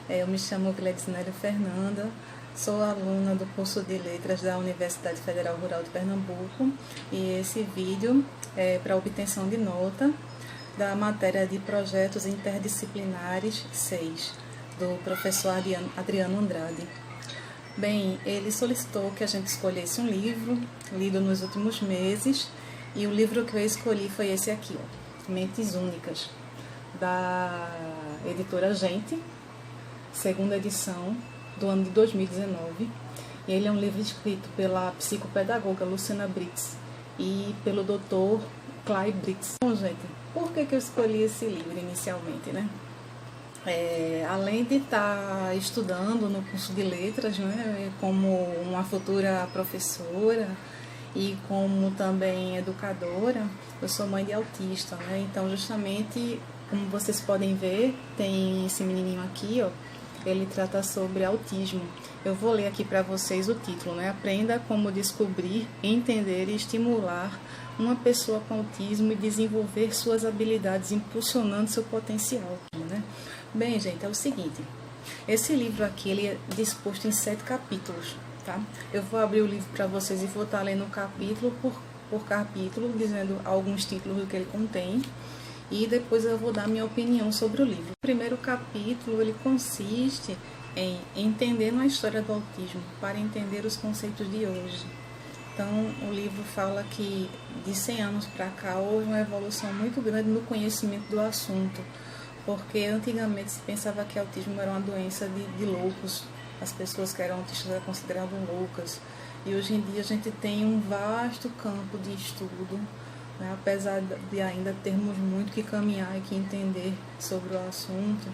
Eu me chamo Gledisnélia Fernanda, sou aluna do curso de Letras da Universidade Federal Rural de Pernambuco e esse vídeo é para obtenção de nota da matéria de Projetos Interdisciplinares 6, do professor Adriano Andrade. Bem, ele solicitou que a gente escolhesse um livro lido nos últimos meses e o livro que eu escolhi foi esse aqui, Mentes Únicas, da editora Gente, segunda edição do ano de 2019. E ele é um livro escrito pela psicopedagoga Luciana Brits e pelo Dr. Clay Brits. Bom, gente, por que eu escolhi esse livro inicialmente, né? Além de estar estudando no curso de letras, né, como uma futura professora e como também educadora, eu sou mãe de autista, né? Então, justamente, como vocês podem ver, tem esse menininho aqui, ó, ele trata sobre autismo. Eu vou ler aqui para vocês o título, né? Aprenda como descobrir, entender e estimular uma pessoa com autismo e desenvolver suas habilidades, impulsionando seu potencial, né? Bem, gente, é o seguinte, esse livro aqui, ele é disposto em 7 capítulos, tá? Eu vou abrir o livro para vocês e vou estar lendo capítulo por capítulo, dizendo alguns títulos do que ele contém, e depois eu vou dar minha opinião sobre o livro. O primeiro capítulo, ele consiste em entendendo a história do autismo, para entender os conceitos de hoje. Então, o livro fala que de 100 anos para cá houve uma evolução muito grande no conhecimento do assunto, porque antigamente se pensava que autismo era uma doença de loucos, as pessoas que eram autistas eram consideradas loucas, e hoje em dia a gente tem um vasto campo de estudo, né? Apesar de ainda termos muito que caminhar e que entender sobre o assunto,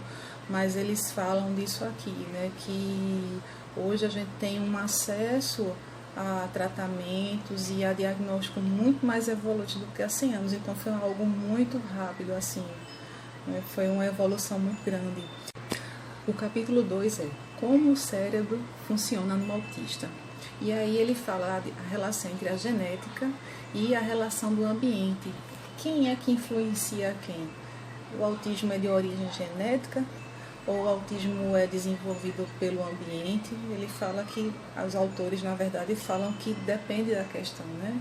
mas eles falam disso aqui, né? Que hoje a gente tem um acesso a tratamentos e a diagnóstico muito mais evolutivo do que há 100 anos, então foi algo muito rápido, assim, foi uma evolução muito grande. O capítulo 2 é como o cérebro funciona no autista. E aí ele fala a relação entre a genética e a relação do ambiente. Quem é que influencia quem? O autismo é de origem genética ou o autismo é desenvolvido pelo ambiente? Ele fala que, os autores, na verdade, falam que depende da questão, né?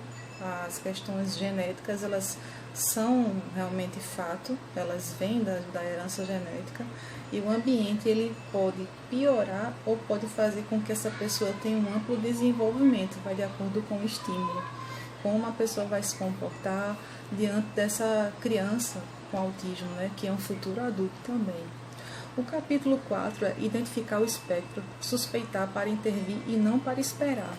As questões genéticas, elas são realmente fato, elas vêm da herança genética, e o ambiente, ele pode piorar ou pode fazer com que essa pessoa tenha um amplo desenvolvimento, vai de acordo com o estímulo, como a pessoa vai se comportar diante dessa criança com autismo, né, que é um futuro adulto também. O capítulo 4 é identificar o espectro, suspeitar para intervir e não para esperar.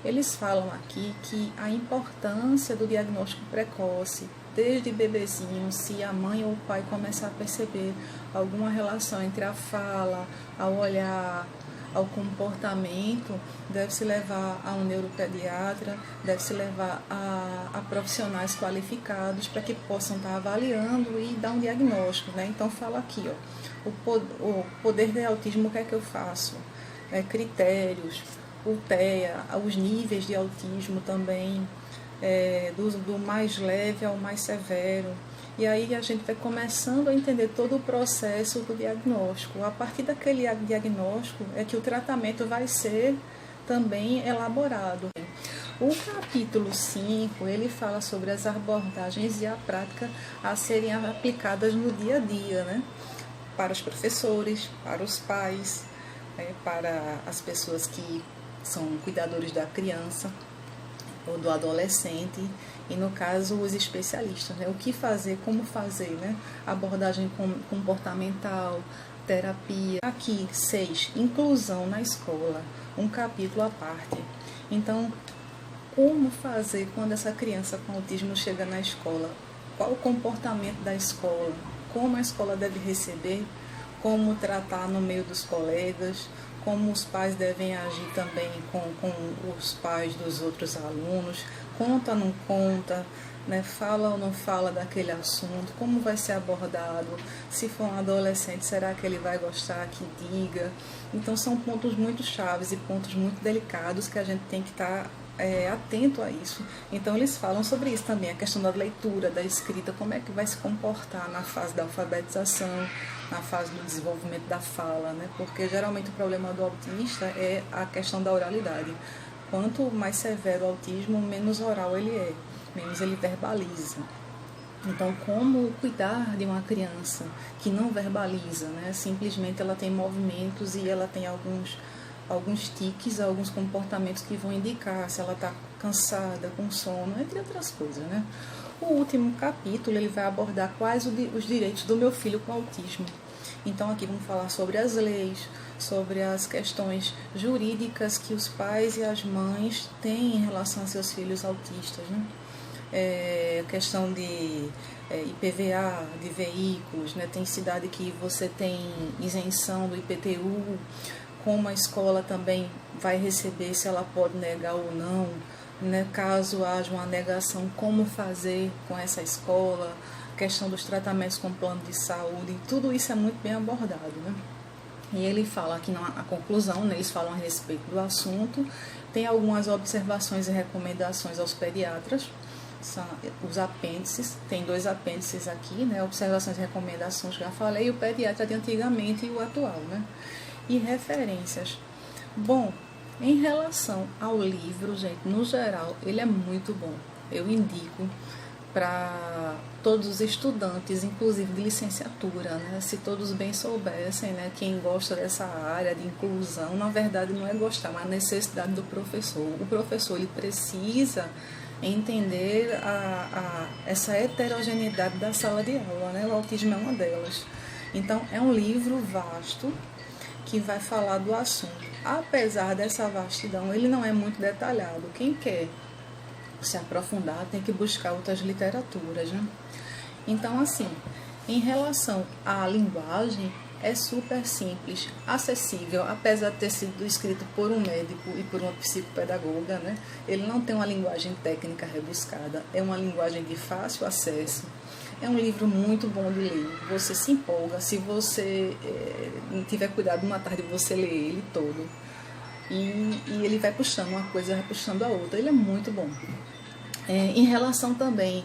Eles falam aqui que a importância do diagnóstico precoce, desde bebezinho, se a mãe ou o pai começar a perceber alguma relação entre a fala, ao olhar, ao comportamento, deve-se levar a um neuropediatra, deve-se levar a profissionais qualificados para que possam estar avaliando e dar um diagnóstico, né? Então fala aqui, ó, o poder de autismo, o que é que eu faço? Critérios, o TEA, os níveis de autismo também, do mais leve ao mais severo. E aí a gente vai começando a entender todo o processo do diagnóstico. A partir daquele diagnóstico é que o tratamento vai ser também elaborado. O capítulo 5, ele fala sobre as abordagens e a prática a serem aplicadas no dia a dia, né? Para os professores, para os pais, para as pessoas que são cuidadores da criança ou do adolescente, e no caso os especialistas, né? O que fazer, como fazer, né? Abordagem comportamental, terapia. Aqui, 6, inclusão na escola, um capítulo à parte. Então, como fazer quando essa criança com autismo chega na escola? Qual o comportamento da escola? Como a escola deve receber? Como tratar no meio dos colegas? Como os pais devem agir também com os pais dos outros alunos? Conta ou não conta? Né? Fala ou não fala daquele assunto? Como vai ser abordado? Se for um adolescente, será que ele vai gostar que diga? Então, são pontos muito chaves e pontos muito delicados que a gente tem que estar atento a isso. Então, eles falam sobre isso também, a questão da leitura, da escrita, como é que vai se comportar na fase da alfabetização, na fase do desenvolvimento da fala, né? Porque geralmente o problema do autista é a questão da oralidade. Quanto mais severo o autismo, menos oral ele é, menos ele verbaliza. Então, como cuidar de uma criança que não verbaliza, né? Simplesmente ela tem movimentos e ela tem alguns tiques, alguns comportamentos que vão indicar se ela está cansada, com sono, entre outras coisas, né? O último capítulo ele vai abordar quais os direitos do meu filho com autismo. Então aqui vamos falar sobre as leis, sobre as questões jurídicas que os pais e as mães têm em relação a seus filhos autistas, né? Questão de IPVA, de veículos, né? Tem cidade que você tem isenção do IPTU, como a escola também vai receber, se ela pode negar ou não, né? Caso haja uma negação, como fazer com essa escola, questão dos tratamentos com plano de saúde, tudo isso é muito bem abordado, né? E ele fala aqui na conclusão, né, eles falam a respeito do assunto, tem algumas observações e recomendações aos pediatras, são os apêndices, tem 2 apêndices aqui, né, observações e recomendações, já falei, o pediatra de antigamente e o atual, né, e referências. Bom, em relação ao livro, gente, no geral, ele é muito bom, eu indico para todos os estudantes, inclusive de licenciatura, né? Se todos bem soubessem, né? Quem gosta dessa área de inclusão, na verdade não é gostar, mas a necessidade do professor. O professor ele precisa entender essa heterogeneidade da sala de aula, né? O autismo é uma delas. Então é um livro vasto que vai falar do assunto. Apesar dessa vastidão, ele não é muito detalhado. Quem quer se aprofundar tem que buscar outras literaturas, né? Então, assim, em relação à linguagem, é super simples, acessível, apesar de ter sido escrito por um médico e por uma psicopedagoga, né? Ele não tem uma linguagem técnica rebuscada, é uma linguagem de fácil acesso. É um livro muito bom de ler, você se empolga, se você não tiver cuidado, uma tarde você lê ele todo. E ele vai puxando uma coisa, vai puxando a outra. Ele é muito bom. Em relação também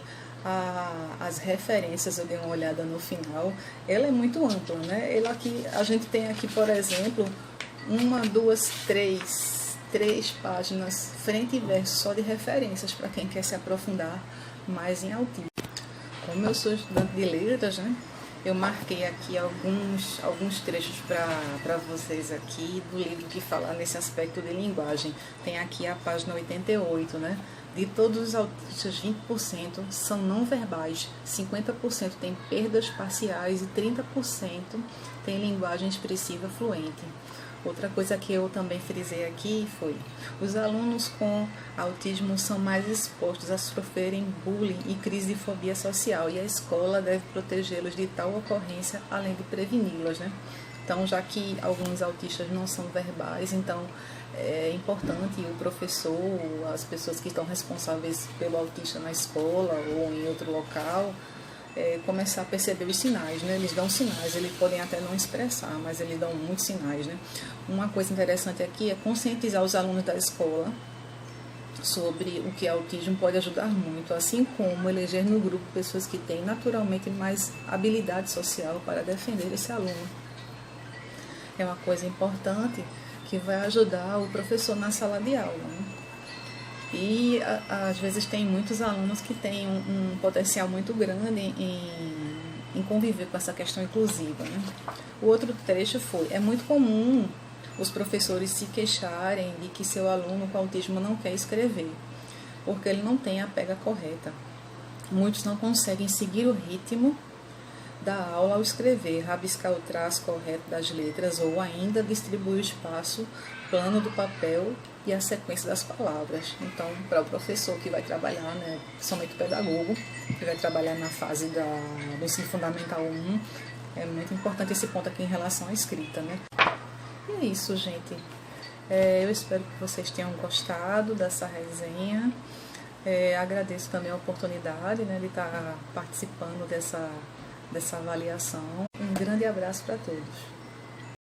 às referências, eu dei uma olhada no final, ela é muito ampla, né? A gente tem aqui, por exemplo, 1, 2, 3 páginas, frente e verso, só de referências para quem quer se aprofundar mais em autismo. Como eu sou estudante de letras, né? Eu marquei aqui alguns trechos para vocês aqui do livro que fala nesse aspecto de linguagem. Tem aqui a página 88, né? De todos os autistas, 20% são não verbais, 50% têm perdas parciais e 30% têm linguagem expressiva fluente. Outra coisa que eu também frisei aqui foi: os alunos com autismo são mais expostos a sofrerem bullying e crise de fobia social, e a escola deve protegê-los de tal ocorrência, além de preveni-las, né? Então, já que alguns autistas não são verbais, então é importante o professor, as pessoas que estão responsáveis pelo autista na escola ou em outro local, começar a perceber os sinais, né? Eles dão sinais, eles podem até não expressar, mas eles dão muitos sinais, né? Uma coisa interessante aqui é conscientizar os alunos da escola sobre o que é autismo, pode ajudar muito, assim como eleger no grupo pessoas que têm naturalmente mais habilidade social para defender esse aluno. É uma coisa importante que vai ajudar o professor na sala de aula, né? E às vezes tem muitos alunos que têm um potencial muito grande em conviver com essa questão inclusiva, né? O outro trecho foi: é muito comum os professores se queixarem de que seu aluno com autismo não quer escrever, porque ele não tem a pega correta. Muitos não conseguem seguir o ritmo da aula ao escrever, rabiscar o traço correto das letras ou ainda distribuir o espaço plano do papel e a sequência das palavras. Então, para o professor que vai trabalhar, né, principalmente o pedagogo, que vai trabalhar na fase do ensino fundamental 1, é muito importante esse ponto aqui em relação à escrita, né? E é isso, gente. Eu espero que vocês tenham gostado dessa resenha. Agradeço também a oportunidade, né, de estar participando dessa avaliação. Um grande abraço para todos.